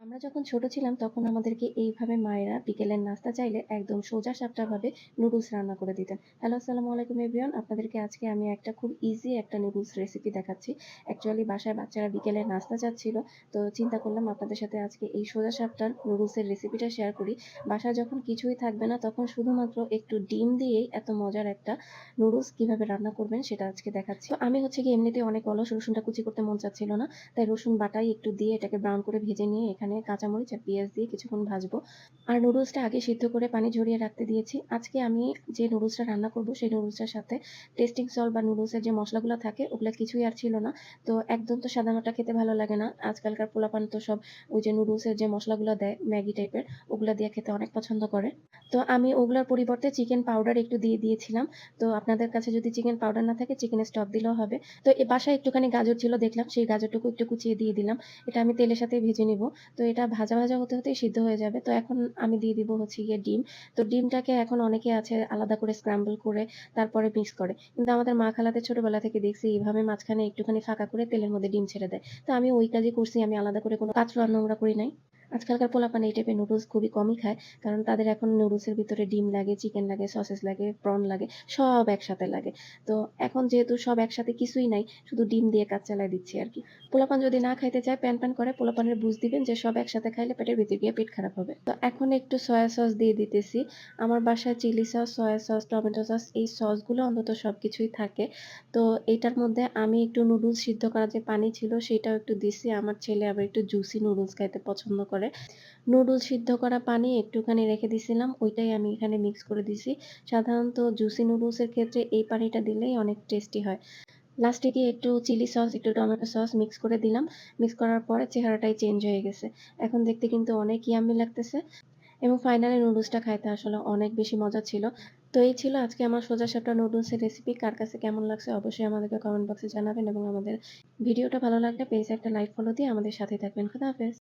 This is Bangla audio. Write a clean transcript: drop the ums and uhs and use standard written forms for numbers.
আমরা যখন ছোট ছিলাম তখন আমাদেরকে এইভাবে মায়েরা বিকেলের নাস্তা চাইলে একদম সোজা সাপটাভাবে নুডলস রান্না করে দিতেন। হ্যালো, আসসালামু আলাইকুম এভরিওয়ান। আপনাদেরকে আজকে আমি একটা খুব ইজি একটা নুডলস রেসিপি দেখাচ্ছি। অ্যাকচুয়ালি বাসায় বাচ্চারা বিকেলে নাস্তা চাচ্ছিল। তো চিন্তা করলাম আপনাদের সাথে আজকে এই সোজা সাপটার নুডলসের রেসিপিটা শেয়ার করি। বাসায় যখন কিছুই থাকবে না তখন শুধুমাত্র একটু ডিম দিয়েই এত মজার একটা নুডলস কিভাবে রান্না করবেন সেটা আজকে দেখাচ্ছি। তো আমি হচ্ছে গিয়ে এমনিতেই অনেক অলস, রসুনটা কুচি করতে মন চাচ্ছিল না। তাই রসুন বাটাই একটু দিয়ে এটাকে ব্রাউন করে ভেজে নিয়ে এখানে কাঁচামরিচ আর পেঁয়াজ দিয়ে কিছুক্ষণ ভাজবো। আর নুডলসটা আগে সিদ্ধ করে পানি ঝরিয়ে রাখতে দিয়েছি। আজকে আমি যে নুডলসটা রান্না করব সেই নুডলসটার সাথে টেস্টিং সল্ট বা নুডলসের যে মসলাগুলো থাকে ওগুলা কিছুই আর ছিল না। তো একদম তো সাদামাটা খেতে ভালো লাগে না। আজকালকার পোলাপান তো সব ওই যে নুডলসের যে মসলাগুলো দেয় ম্যাগি টাইপের, ওগুলা দিয়ে খেতে অনেক পছন্দ করে। তো আমি ওগুলার পরিবর্তে চিকেন পাউডার একটু দিয়ে দিয়েছিলাম। তো আপনাদের কাছে যদি চিকেন পাউডার না থাকে চিকেনের স্টক দিলেও হবে। তো বাসায় একটুখানি গাজর ছিল দেখলাম, সেই গাজরটুকু একটু কুচিয়ে দিয়ে দিলাম। এটা আমি তেলের সাথে ভেজে নিব। তো এটা ভাজা, ভাজা হতে, হতেই সিদ্ধ হয়ে যাবে। তো এখন আমি দিয়ে দিব হচ্ছে গিয়ে ডিম। তো ডিমটাকে এখন অনেকে আছে আলাদা করে স্ক্র্যাম্বল করে তারপরে মিক্স করে। কিন্তু আমাদের মা খালাদের ছোটবেলা থেকে দেখছি এভাবে মাঝখানে একটুখানি ফাঁকা করে তেলের মধ্যে ডিম ছেড়ে দেয়। তো আমি ওই কাজই করছি। আমি আলাদা করে কোনো পাত্র আর নোংরা করি নাই। আজকালকার পোলাপান এই টাইপের নুডলস খুবই কমই খায়। কারণ তাদের এখন নুডলসের ভিতরে ডিম লাগে, চিকেন লাগে, সসেস লাগে, প্রন লাগে, সব একসাথে লাগে। তো এখন যেহেতু সব একসাথে কিছুই নাই, শুধু ডিম দিয়ে কাজ চালায় দিচ্ছি আরকি। পোলাপান যদি না খাইতে চায় প্যান প্যান করে, পোলাপানের বুঝ দিবেন যে সব একসাথে খাইলে পেটের ভিতর গিয়ে পেট খারাপ হবে। তো এখন একটু সয়া সস দিয়ে দিতেছি। আমার বাসায় chilli sauce, soya sauce, tomato sauce এই সসগুলো অন্তত সবকিছুই থাকে। তো এইটার মধ্যে আমি একটু নুডলস সিদ্ধ করা যে পানি ছিল সেটাও একটু দিছি। আমার ছেলে আবার একটু জুসি নুডলস খাইতে পছন্দ করে। নুডলস সিদ্ধ করা পানি একটুখানি রেখে দিছিলাম, ওইটাই আমি এখানে মিক্স করে দিছি। সাধারণত জুসি নুডলসের ক্ষেত্রে এই পানিটা দিলেই অনেক টেস্টি হয়। লাস্টে গিয়ে একটু চিলি সস, একটু টমেটো সস মিক্স করে দিলাম। মিক্স করার পরে চেহারাটাই চেঞ্জ হয়ে গেছে। এখন দেখতে কিন্তু অনেক ইয়াম্মি লাগতেছে এবং ফাইনালি নুডলসটা খাইতে আসলে অনেক বেশি মজা ছিল। তো এই ছিল আজকে আমার সোজাসাপটা নুডলসের রেসিপি। কার কাছে কেমন লাগছে অবশ্যই আমাদেরকে কমেন্ট বক্সে জানাবেন এবং আমাদের ভিডিওটা ভালো লাগলে পেজে একটা লাইক ফলো দিয়ে আমাদের সাথেই থাকবেন। খোদা হাফেজ।